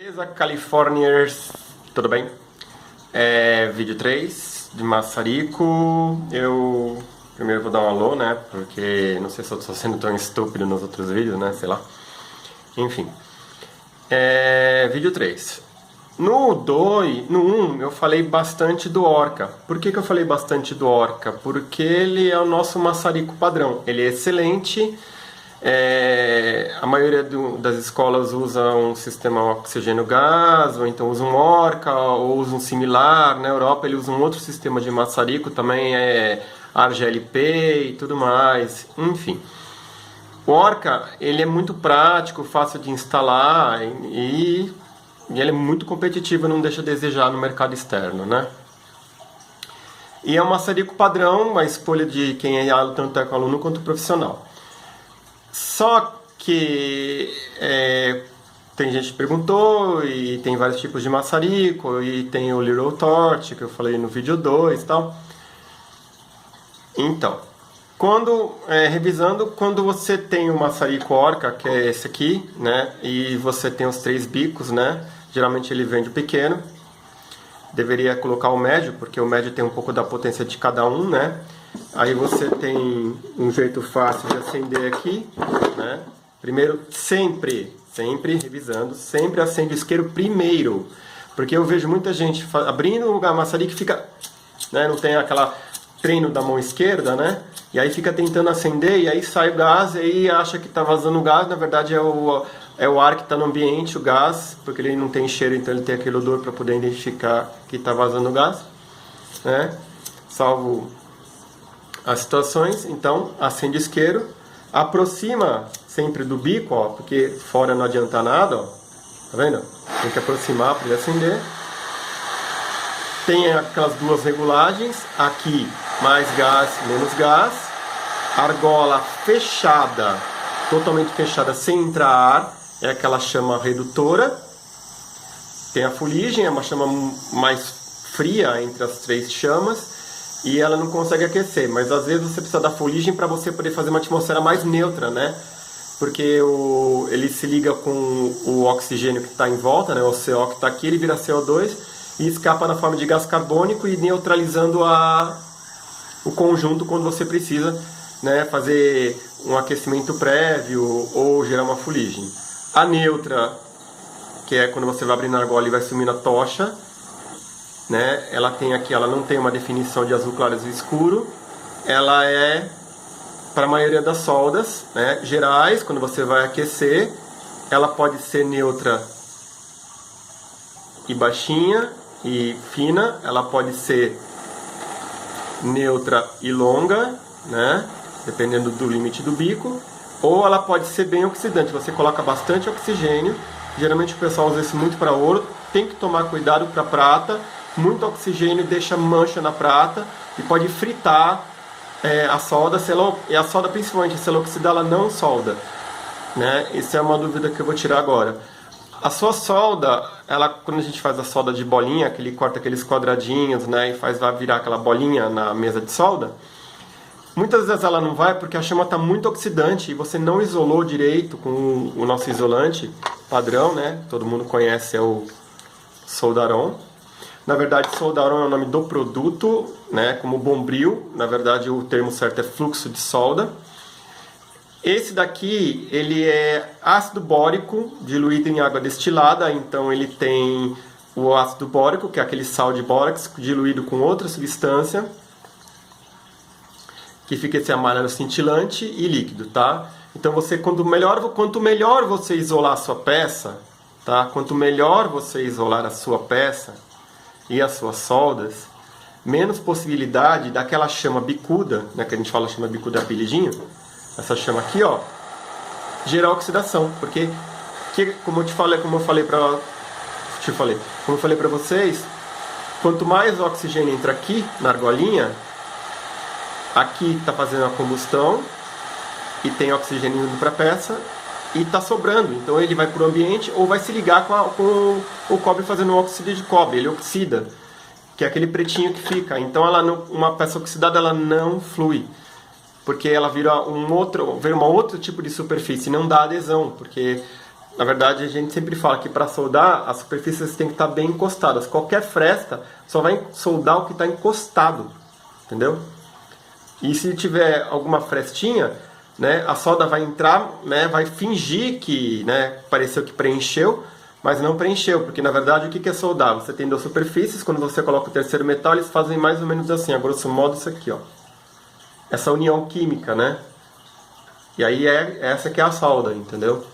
Beleza, Californiers, tudo bem? Vídeo 3 de maçarico. Eu primeiro vou dar um alô, né? Porque não sei se eu tô sendo tão estúpido nos outros vídeos, né? Sei lá. Enfim. Vídeo 3. No 1 eu falei bastante do Orca. Por que eu falei bastante do Orca? Porque ele é o nosso maçarico padrão. Ele é excelente. A maioria das escolas usa um sistema oxigênio-gás, ou então usa um Orca, ou usa um similar. Na Europa ele usa um outro sistema de maçarico, também é ArgLP e tudo mais, enfim. O Orca, ele é muito prático, fácil de instalar e ele é muito competitivo, não deixa a desejar no mercado externo, né? E é um maçarico padrão, a escolha de quem é tanto aluno quanto profissional. Só que tem gente que perguntou, e tem vários tipos de maçarico, e tem o Little Torch, que eu falei no vídeo 2 e tal. Então, revisando, quando você tem o maçarico Orca, que é esse aqui, né, e você tem os 3 bicos, né, geralmente ele vende o pequeno, deveria colocar o médio, porque o médio tem um pouco da potência de cada um, né. Aí você tem um jeito fácil de acender aqui, né? Primeiro, sempre revisando, sempre acende o isqueiro primeiro. Porque eu vejo muita gente abrindo o maçarico que fica, né? Não tem aquela treino da mão esquerda, né? E aí fica tentando acender e aí sai o gás e aí acha que está vazando gás. Na verdade é o ar que está no ambiente, o gás, porque ele não tem cheiro, então ele tem aquele odor para poder identificar que está vazando gás, né? Salvo as situações. Então acende o isqueiro, aproxima sempre do bico, ó, porque fora não adianta nada, ó, tá vendo? Tem que aproximar para ele acender. Tem aquelas duas regulagens, aqui mais gás, menos gás, argola fechada, totalmente fechada, sem entrar ar, é aquela chama redutora. Tem a fuligem, é uma chama mais fria entre as 3 chamas, e ela não consegue aquecer, mas às vezes você precisa da fuligem para você poder fazer uma atmosfera mais neutra, né? Porque ele se liga com o oxigênio que está em volta, né? O CO que está aqui, ele vira CO2 e escapa na forma de gás carbônico e neutralizando o conjunto quando você precisa, né, fazer um aquecimento prévio ou gerar uma fuligem. A neutra, que é quando você vai abrir na argola e vai sumindo a tocha, né? Ela tem aqui, ela não tem uma definição de azul claro e azul escuro. Ela é para a maioria das soldas, né, gerais. Quando você vai aquecer, ela pode ser neutra e baixinha e fina. Ela pode ser neutra e longa, né, dependendo do limite do bico. Ou ela pode ser bem oxidante. Você coloca bastante oxigênio. Geralmente o pessoal usa isso muito para ouro. Tem que tomar cuidado para prata. Muito oxigênio deixa mancha na prata e pode fritar a solda. E a solda, principalmente, se ela oxidar, ela não solda, né? Essa é uma dúvida que eu vou tirar agora. A sua solda, quando a gente faz a solda de bolinha, que ele corta aqueles quadradinhos, né, e vai virar aquela bolinha na mesa de solda, muitas vezes ela não vai porque a chama está muito oxidante e você não isolou direito com o nosso isolante padrão, né? Todo mundo conhece, é o Soldaron. Na verdade, Soldaron é o nome do produto, né, como Bombril. Na verdade, o termo certo é fluxo de solda. Esse daqui, ele é ácido bórico diluído em água destilada. Então, ele tem o ácido bórico, que é aquele sal de bórax, diluído com outra substância, que fica esse amarelo cintilante e líquido, tá? Então, quanto melhor você isolar a sua peça, tá? Quanto melhor você isolar a sua peça e as suas soldas, menos possibilidade daquela chama bicuda, né, que a gente fala chama bicuda apelidinho, essa chama aqui, ó, gerar oxidação, porque como eu falei para vocês, quanto mais oxigênio entra aqui na argolinha, aqui está fazendo a combustão e tem oxigênio indo para a peça e está sobrando, então ele vai para o ambiente ou vai se ligar com o cobre fazendo um óxido de cobre, ele oxida, que é aquele pretinho que fica. Então uma peça oxidada ela não flui, porque ela vira um outro tipo de superfície, não dá adesão, porque na verdade, a gente sempre fala que para soldar, as superfícies têm que estar bem encostadas. Qualquer fresta só vai soldar o que está encostado, entendeu? E se tiver alguma frestinha, né, a solda vai entrar, né, vai fingir que, né, pareceu que preencheu, mas não preencheu, porque na verdade o que é soldar? Você tem duas superfícies, quando você coloca o terceiro metal, eles fazem mais ou menos assim, a grosso modo isso aqui, ó. Essa união química, né? E aí essa que é a solda, entendeu?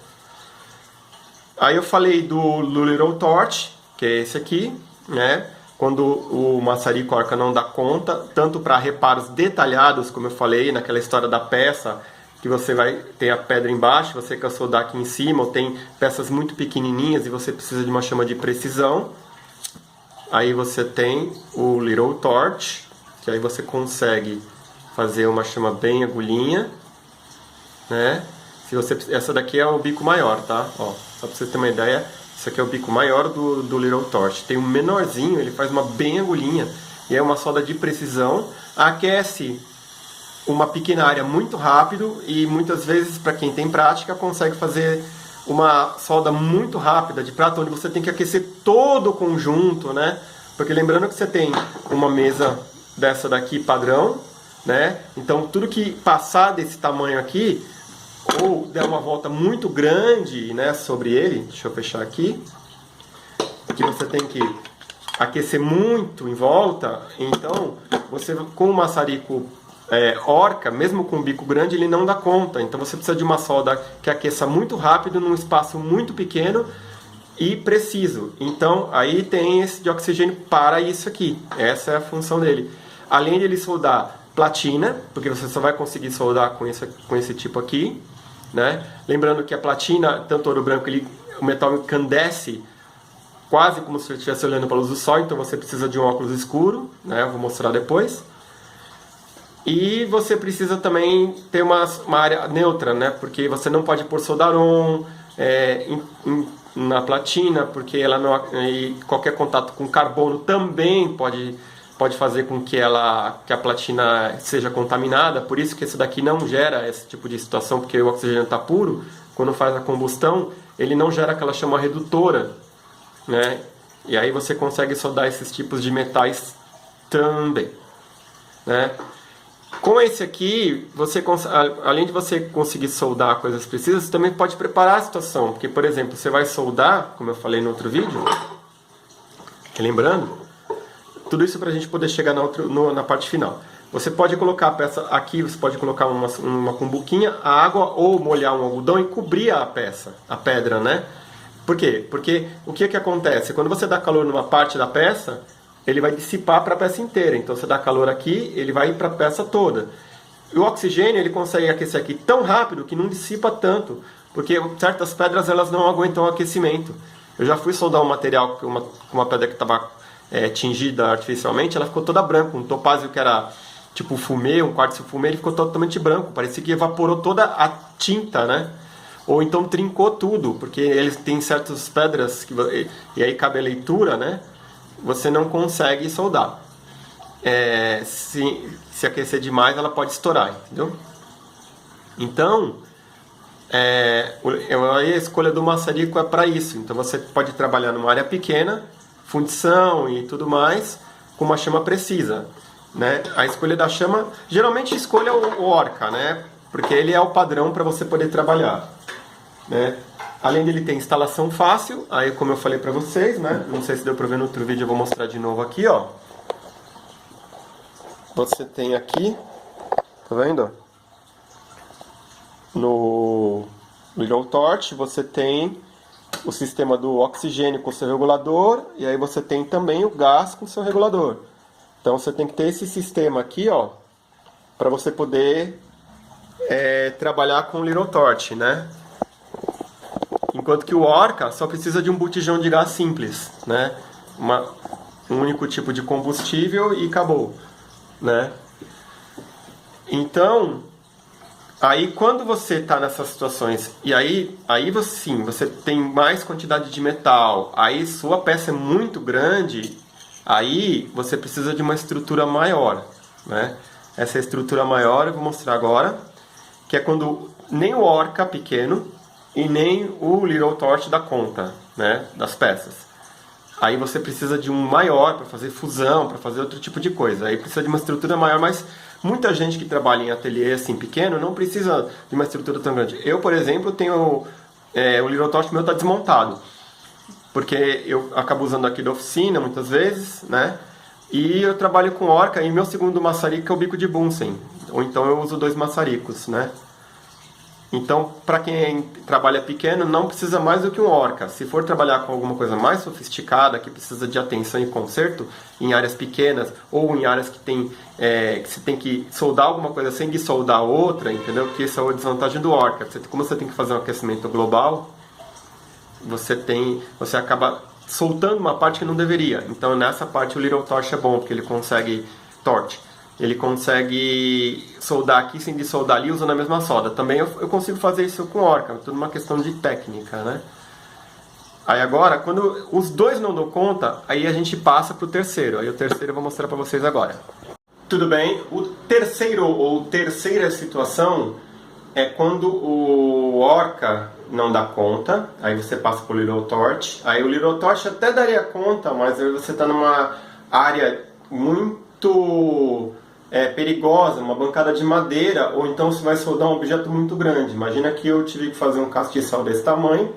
Aí eu falei do Little Torch, que é esse aqui, né? Quando o maçarico Orca não dá conta, tanto para reparos detalhados, como eu falei, naquela história da peça, que você vai ter a pedra embaixo, você quer soldar aqui em cima, ou tem peças muito pequenininhas e você precisa de uma chama de precisão. Aí você tem o Little Torch, que aí você consegue fazer uma chama bem agulhinha, né? Essa daqui é o bico maior, tá? Ó, só para você ter uma ideia, esse aqui é o bico maior do Little Torch. Tem um menorzinho, ele faz uma bem agulhinha, e é uma solda de precisão, aquece uma pequena área muito rápido, e muitas vezes, para quem tem prática, consegue fazer uma solda muito rápida de prata, onde você tem que aquecer todo o conjunto, né? Porque lembrando que você tem uma mesa dessa daqui padrão, né? Então tudo que passar desse tamanho aqui, ou der uma volta muito grande, né, sobre ele, deixa eu fechar aqui, que você tem que aquecer muito em volta, então você com o maçarico Orca, mesmo com o bico grande, ele não dá conta, então você precisa de uma solda que aqueça muito rápido, num espaço muito pequeno e preciso. Então aí tem esse de oxigênio para isso aqui, essa é a função dele. Além de ele soldar platina, porque você só vai conseguir soldar com esse tipo aqui, né? Lembrando que a platina, tanto ouro branco, o metal incandesce quase como se você estivesse olhando para a luz do sol, então você precisa de um óculos escuro, né? Eu vou mostrar depois. E você precisa também ter uma área neutra, né? Porque você não pode pôr soldaron na platina, porque ela não, e qualquer contato com carbono também pode fazer com que a platina seja contaminada. Por isso que esse daqui não gera esse tipo de situação, porque o oxigênio está puro. Quando faz a combustão, ele não gera aquela chama redutora, né? E aí você consegue soldar esses tipos de metais também, né? Com esse aqui, além de você conseguir soldar coisas precisas, você também pode preparar a situação. Porque, por exemplo, você vai soldar, como eu falei no outro vídeo, lembrando, tudo isso para a gente poder chegar na parte final. Você pode colocar a peça aqui, você pode colocar uma cumbuquinha, a água, ou molhar um algodão e cobrir a peça, a pedra, né? Por quê? Porque o que acontece? Quando você dá calor numa parte da peça, ele vai dissipar para a peça inteira. Então você dá calor aqui, ele vai para a peça toda. E o oxigênio ele consegue aquecer aqui tão rápido que não dissipa tanto, porque certas pedras elas não aguentam o aquecimento. Eu já fui soldar um material com uma pedra que estava tingida artificialmente, ela ficou toda branca. Um topázio que era tipo fumê, um quartzo fumê, ele ficou totalmente branco. Parecia que evaporou toda a tinta, né? Ou então trincou tudo, porque eles têm certas pedras e aí cabe a leitura, né? Você não consegue soldar. Se aquecer demais, ela pode estourar, entendeu? Então, a escolha do maçarico é para isso. Então você pode trabalhar numa área pequena, fundição e tudo mais, com uma chama precisa, né? A escolha da chama, geralmente escolha o Orca, né? Porque ele é o padrão para você poder trabalhar, né? Além dele ter instalação fácil, aí como eu falei para vocês, né? Não sei se deu para ver no outro vídeo, eu vou mostrar de novo aqui, ó. Você tem aqui, tá vendo? No Little Torch você tem o sistema do oxigênio com seu regulador, e aí você tem também o gás com seu regulador. Então você tem que ter esse sistema aqui, ó, para você poder trabalhar com o Little Torch, né? Enquanto que o Orca só precisa de um botijão de gás simples, né? Um único tipo de combustível e acabou, né? Então, aí quando você está nessas situações, e aí você tem mais quantidade de metal, aí sua peça é muito grande, aí você precisa de uma estrutura maior, né? Essa estrutura maior eu vou mostrar agora, que é quando nem o Orca pequeno, e nem o Little Torch dá conta, né, das peças. Aí você precisa de um maior para fazer fusão, para fazer outro tipo de coisa. Aí precisa de uma estrutura maior, mas muita gente que trabalha em ateliê assim pequeno não precisa de uma estrutura tão grande. Eu, por exemplo, tenho o Little Torch meu está desmontado, porque eu acabo usando aqui da oficina muitas vezes, né? E eu trabalho com orca e meu segundo maçarico é o bico de Bunsen, ou então eu uso 2 maçaricos, né? Então, para quem trabalha pequeno, não precisa mais do que um orca. Se for trabalhar com alguma coisa mais sofisticada, que precisa de atenção e conserto, em áreas pequenas, ou em áreas que você tem que soldar alguma coisa sem que soldar outra, entendeu? Porque isso é a desvantagem do orca. Como você tem que fazer um aquecimento global, você acaba soltando uma parte que não deveria. Então, nessa parte, o Little Torch é bom, porque ele consegue soldar aqui sem dissoldar ali usando a mesma solda. Também eu consigo fazer isso com orca, tudo uma questão de técnica, né? Aí agora, quando os dois não dão conta, aí a gente passa para o terceiro. Aí o terceiro eu vou mostrar para vocês agora. Tudo bem? O terceiro ou terceira situação é quando o orca não dá conta, aí você passa para o Little Torch. Aí o Little Torch até daria conta, mas aí você está numa área muito perigosa, uma bancada de madeira, ou então você vai soldar um objeto muito grande. Imagina que eu tive que fazer um castiçal desse tamanho,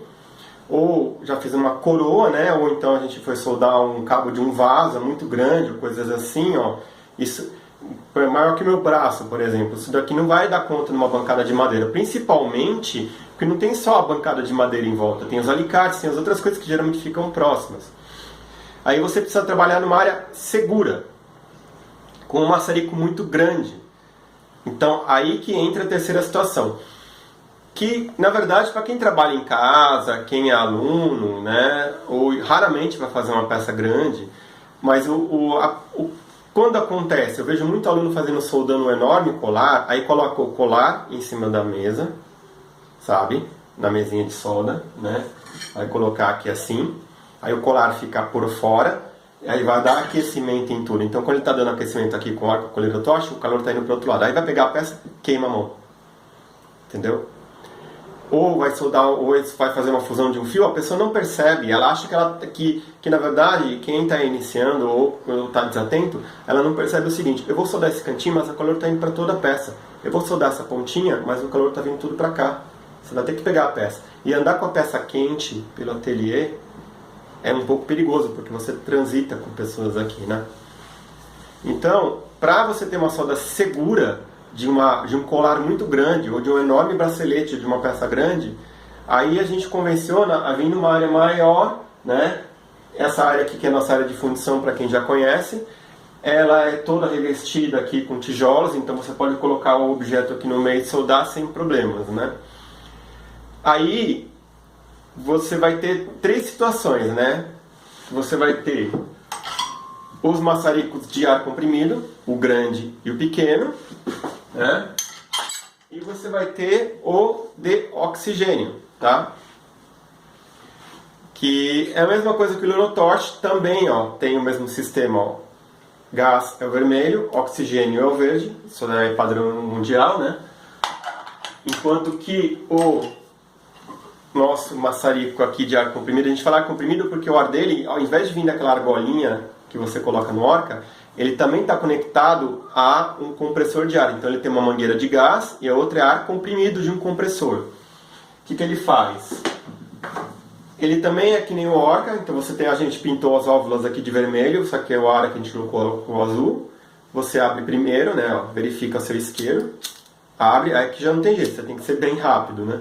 ou já fiz uma coroa, né? Ou então a gente foi soldar um cabo de um vaso muito grande, coisas assim, ó. Isso é maior que meu braço, por exemplo. Isso daqui não vai dar conta numa bancada de madeira, principalmente porque não tem só a bancada de madeira em volta, tem os alicates, tem as outras coisas que geralmente ficam próximas. Aí você precisa trabalhar numa área segura, com um maçarico muito grande. Então, aí que entra a terceira situação. Que, na verdade, para quem trabalha em casa, quem é aluno, né, ou raramente vai fazer uma peça grande, mas quando acontece, eu vejo muito aluno soldando um enorme colar, aí coloca o colar em cima da mesa, sabe, na mesinha de solda, né, vai colocar aqui assim, aí o colar fica por fora, aí vai dar aquecimento em tudo. Então, quando ele está dando aquecimento aqui com o Little Torch, o calor está indo para o outro lado. Aí vai pegar a peça e queima a mão. Entendeu? Ou vai soldar, ou vai fazer uma fusão de um fio, a pessoa não percebe. Ela acha que na verdade, quem está iniciando ou está desatento, ela não percebe o seguinte: eu vou soldar esse cantinho, mas o calor está indo para toda a peça. Eu vou soldar essa pontinha, mas o calor está vindo tudo para cá. Você vai ter que pegar a peça. E andar com a peça quente pelo ateliê é um pouco perigoso, porque você transita com pessoas aqui, né? Então, para você ter uma solda segura de um colar muito grande, ou de um enorme bracelete de uma peça grande, aí a gente convenciona a vir numa área maior, né? Essa área aqui, que é a nossa área de fundição, para quem já conhece, ela é toda revestida aqui com tijolos, então você pode colocar o objeto aqui no meio e soldar sem problemas, né? Aí você vai ter 3 situações, né? Você vai ter os maçaricos de ar comprimido, o grande e o pequeno, né? E você vai ter o de oxigênio, tá? Que é a mesma coisa que o Little Torch, também, ó, tem o mesmo sistema, ó. Gás é o vermelho, oxigênio é o verde, isso é padrão mundial, né? Enquanto que o nosso maçarico aqui de ar comprimido, a gente fala ar comprimido porque o ar dele, ao invés de vir daquela argolinha que você coloca no orca, ele também está conectado a um compressor de ar. Então ele tem uma mangueira de gás e a outra é ar comprimido de um compressor. O que ele faz? Ele também é que nem o orca, então a gente pintou as válvulas aqui de vermelho, isso aqui é o ar que a gente colocou o azul. Você abre primeiro, né, ó, verifica seu isqueiro, abre, aí que já não tem jeito, você tem que ser bem rápido, né?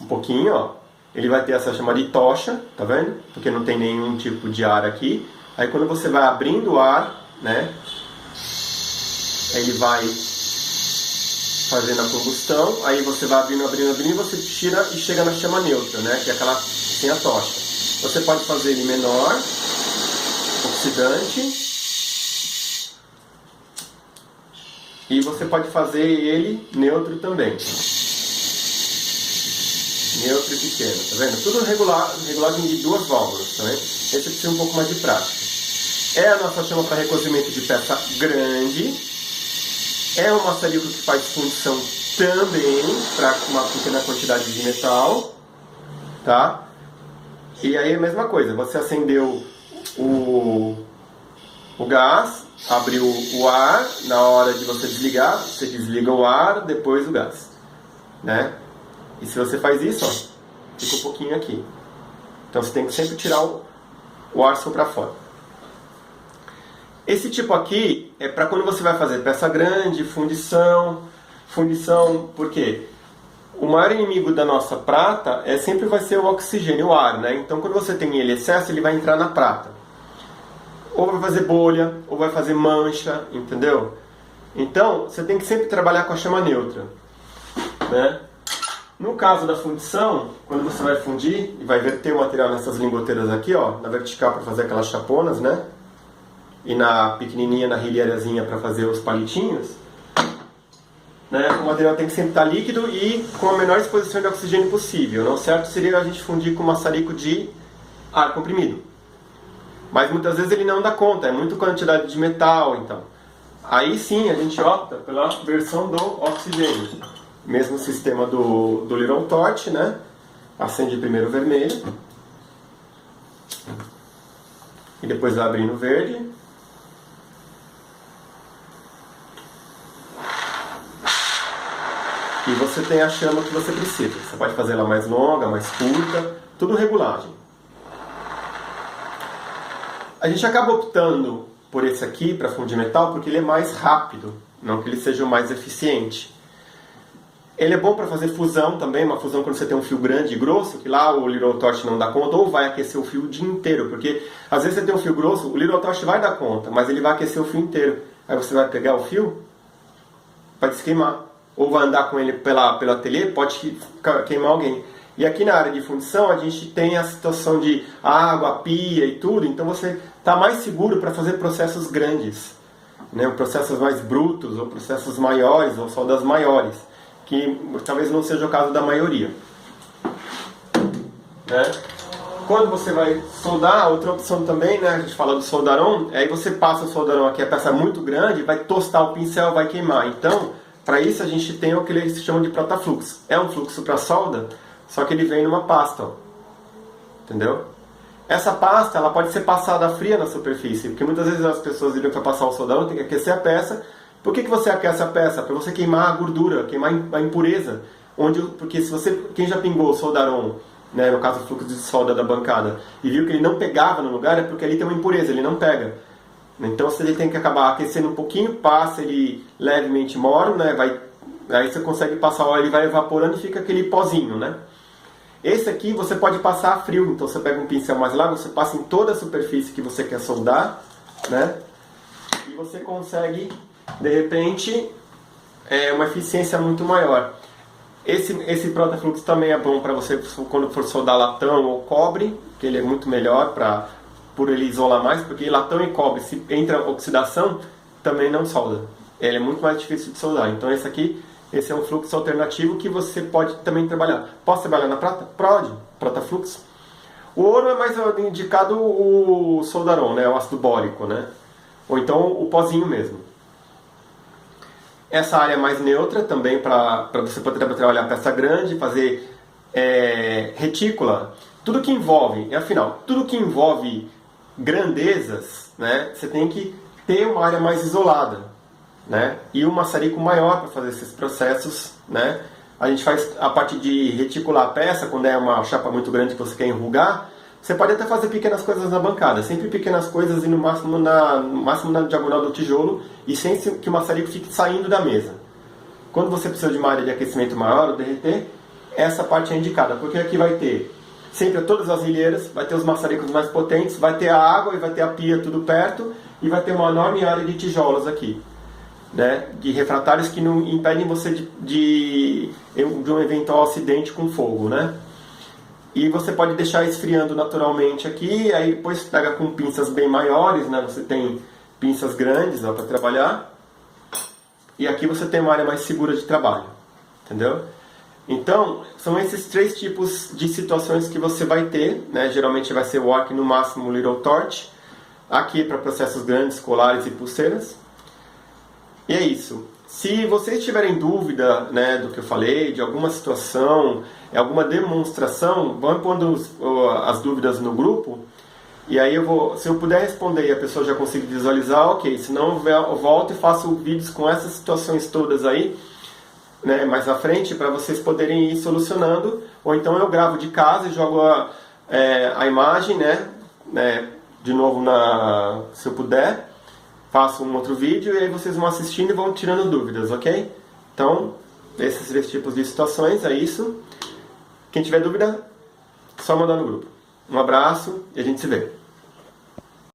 Um pouquinho, ó. Ele vai ter essa chamada de tocha, tá vendo? Porque não tem nenhum tipo de ar aqui. Aí quando você vai abrindo o ar, né? Ele vai fazendo a combustão. Aí você vai abrindo, e você tira e chega na chama neutra, né? Que é aquela sem a tocha. Você pode fazer ele menor, oxidante. E você pode fazer ele neutro também. Neutro e pequeno, tá vendo? Tudo regulagem de 2 válvulas, tá vendo? Esse precisa um pouco mais de prática. É a nossa chama para recozimento de peça grande. É um maçarico que faz fundição também para uma pequena quantidade de metal, tá? E aí a mesma coisa, você acendeu o gás, abriu o ar, na hora de você desligar, você desliga o ar, depois o gás, né? E se você faz isso, ó, fica um pouquinho aqui. Então você tem que sempre tirar o ar só para fora. Esse tipo aqui é para quando você vai fazer peça grande, fundição. Fundição, por quê? O maior inimigo da nossa prata sempre vai ser o oxigênio, o ar, né? Então quando você tem ele excesso, ele vai entrar na prata. Ou vai fazer bolha, ou vai fazer mancha, entendeu? Então você tem que sempre trabalhar com a chama neutra, né? No caso da fundição, quando você vai fundir e vai verter o material nessas lingoteiras aqui, ó, na vertical para fazer aquelas chaponas, né? E na pequenininha, na rilhazinha para fazer os palitinhos, né? O material tem que sempre estar líquido e com a menor exposição de oxigênio possível. Não certo seria a gente fundir com maçarico de ar comprimido. Mas muitas vezes ele não dá conta, é muita quantidade de metal, então. Aí sim a gente opta pela versão do oxigênio. Mesmo sistema do Little Torch, né? Acende primeiro o vermelho. E depois vai abrir no verde. E você tem a chama que você precisa. Você pode fazer ela mais longa, mais curta, tudo regulagem. A gente acaba optando por esse aqui para fundir metal porque ele é mais rápido, não que ele seja o mais eficiente. Ele é bom para fazer fusão também, uma fusão quando você tem um fio grande e grosso, que lá o Little Torch não dá conta, ou vai aquecer o fio o dia inteiro, porque às vezes você tem um fio grosso, o Little Torch vai dar conta, mas ele vai aquecer o fio inteiro. Aí você vai pegar o fio, vai se queimar. Ou vai andar com ele pelo ateliê, pode queimar alguém. E aqui na área de fundição a gente tem a situação de água, pia e tudo, então você está mais seguro para fazer processos grandes, né? Processos mais brutos, ou processos maiores, ou soldas maiores, que talvez não seja o caso da maioria, né? Quando você vai soldar, outra opção também, né? A gente fala do soldarão, aí você passa o soldarão aqui, a peça é muito grande, vai tostar o pincel, vai queimar. Então, para isso a gente tem o que eles chamam de protafluxo. É um fluxo para solda, só que ele vem numa pasta, ó. Entendeu? Essa pasta ela pode ser passada fria na superfície, porque muitas vezes as pessoas viram para passar o soldarão, tem que aquecer a peça. Por que você aquece a peça? Para você queimar a gordura, queimar a impureza. Porque se você, quem já pingou o soldarão, né, no caso o fluxo de solda da bancada, e viu que ele não pegava no lugar, é porque ali tem uma impureza, ele não pega. Então você tem que acabar aquecendo um pouquinho, passa ele levemente morno, né? Aí você consegue passar o óleo, ele vai evaporando e fica aquele pozinho, né? Esse aqui você pode passar a frio, então você pega um pincel mais largo, você passa em toda a superfície que você quer soldar, né? E você consegue, de repente, uma eficiência muito maior. Esse protafluxo também é bom para você quando for soldar latão ou cobre, que ele é muito melhor por ele isolar mais, porque latão e cobre, se entra oxidação, também não solda. Ele é muito mais difícil de soldar. Então esse é um fluxo alternativo que você pode também trabalhar. Posso trabalhar na prata? Pode, protafluxo. O ouro é mais indicado o soldarão, né? O ácido bórico, né? Ou então o pozinho mesmo. Essa área é mais neutra também para você poder trabalhar peça grande, fazer retícula. Tudo que envolve, afinal, tudo que envolve grandezas, né, você tem que ter uma área mais isolada, né, e um maçarico maior para fazer esses processos, né. A gente faz a parte de reticular a peça, quando é uma chapa muito grande que você quer enrugar, você pode até fazer pequenas coisas na bancada, sempre pequenas coisas e no máximo na diagonal do tijolo e sem que o maçarico fique saindo da mesa. Quando você precisa de uma área de aquecimento maior, ou derreter, essa parte é indicada, porque aqui vai ter sempre todas as rilheiras, vai ter os maçaricos mais potentes, vai ter a água e vai ter a pia tudo perto e vai ter uma enorme área de tijolos aqui, né, de refratários que não impedem você de um eventual acidente com fogo, né? E você pode deixar esfriando naturalmente aqui, aí depois pega com pinças bem maiores, né? Você tem pinças grandes para trabalhar e aqui você tem uma área mais segura de trabalho, entendeu? Então, são esses três tipos de situações que você vai ter, né? Geralmente vai ser o arc, no máximo o Little Torch. Aqui para processos grandes, colares e pulseiras. E é isso. Se vocês tiverem dúvida, né, do que eu falei, de alguma situação, alguma demonstração, vão pondo as dúvidas no grupo, e aí se eu puder responder e a pessoa já conseguir visualizar, ok. Se não, eu volto e faço vídeos com essas situações todas aí, né, mais à frente, para vocês poderem ir solucionando, ou então eu gravo de casa e jogo a imagem, né, de novo, se eu puder, faço um outro vídeo e aí vocês vão assistindo e vão tirando dúvidas, ok? Então, esses 3 tipos de situações, é isso. Quem tiver dúvida, só mandar no grupo. Um abraço e a gente se vê.